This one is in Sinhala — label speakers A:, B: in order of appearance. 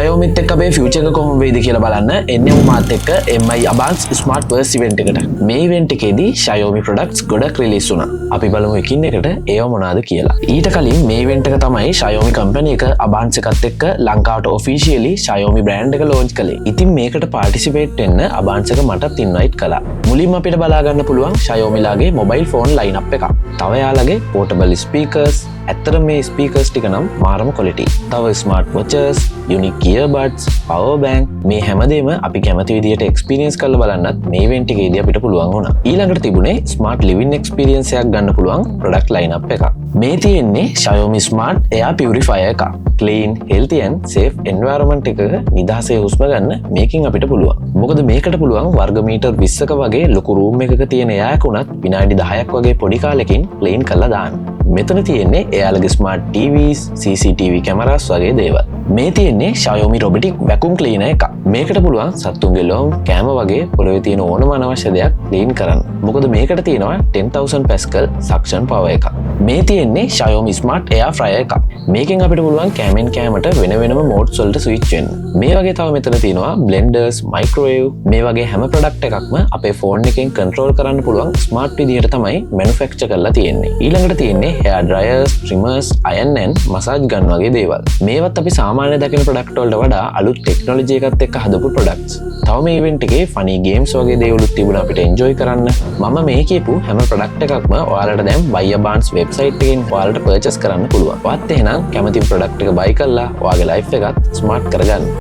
A: Xiaomiත් එක්ක අපේ ෆියුචර් එක කොහොම වෙයිද කියලා බලන්න එන්නේ මාත් එක්ක MI Advanced Smart Burst event එකට. මේ event එකේදී Xiaomi products ගොඩක් release වුණා. අපි බලමු එකින් එකට ඒව මොනවාද කියලා. ඊට කලින් මේ event එක තමයි Xiaomi company එක Advanced එකත් එක්ක ලංකාවට officially Xiaomi brand එක launch කළේ. ඉතින් මේකට participate වෙන්න Advanced එක මටත් invite කළා. මුලින්ම අපිට බලා ගන්න පුළුවන් Xiaomi ලාගේ mobile phone lineup එක. තව යාළගේ portable speakers, ඇත්තටම මේ ස්පීකර්ස් ටික නම් මාරම quality. තව ස්මාර්ට් වොචර්ස්, යුනික් ඉයර්බඩ්ස්, පවර් බැංක් මේ හැමදේම අපි කැමති විදිහට එක්ස්පීරියන්ස් කරලා බලන්නත් මේ ඉවෙන්ට් එකේදී අපිට පුළුවන් වුණා. ඊළඟට තිබුණේ ස්මාර්ට් ලිවිං එක්ස්පීරියන්ස් එකක් ගන්න පුළුවන් ප්‍රොඩක්ට් ලයින්අප් එකක්. මේ තියෙන්නේ Xiaomi Smart Air Purifier එකක්. Clean, healthy and safe environment එකක නිදහසේ හුස්ම ගන්න මේකෙන් අපිට පුළුවන්. මොකද මේකට පුළුවන් වර්ග මීටර් 20ක වගේ ලොකු රූම් එකක තියෙන එයාර් එක උනත් විනාඩි 10ක් වගේ පොඩි කාලෙකින් ක්ලීන් කරලා දාන්න. මෙතන තියෙන්නේ එයාලගේ ස්මාර්ට් TVs, CCTV කැමරාස් වගේ දේවල්. මේ තියෙන්නේ Xiaomi robotic vacuum cleaner එකක්. මේකට පුළුවන් සත්තුන්ගේ ලොම්, කෑම වගේ පොළවේ තියෙන ඕනම අනවශ්‍ය දෙයක් ක්ලීන් කරන්න. මොකද මේකට තියෙනවා 10000 pascal suction power එකක්. මේ තියෙන්නේ Xiaomi Smart Air Fryer එකක්. මේකෙන් අපිට පුළුවන් කෑමෙන් කෑමට වෙන වෙනම modes වලට switch වෙන්න. මේ වගේ තව මෙතන තියෙනවා blenders, microwave මේ වගේ හැම product එකක්ම අපේ phone එකෙන් control කරන්න පුළුවන් smart විදිහට තමයි manufacture කරලා තියෙන්නේ. ඊළඟට තියෙන්නේ hair dryers, trimmers, iron and massage gun වගේ දේවල්. මේවත් අපි සාමාන්‍ය දකින product වලට වඩා අලුත් technology එකත් එක්ක හදපු products. තව මේ event එකේ funny games වගේ දේවලුත් තිබුණා අපිට enjoy කරන්න. මම මේ කියපු හැම product එකක්ම ඔයාලට දැන් buy Advanced website එකෙන් ඔයාලට purchase කරන්න පුළුවන්. වත් එහෙනම් කැමති product එක buy කරලා ඔයාගේ life එකත් smart කරගන්න.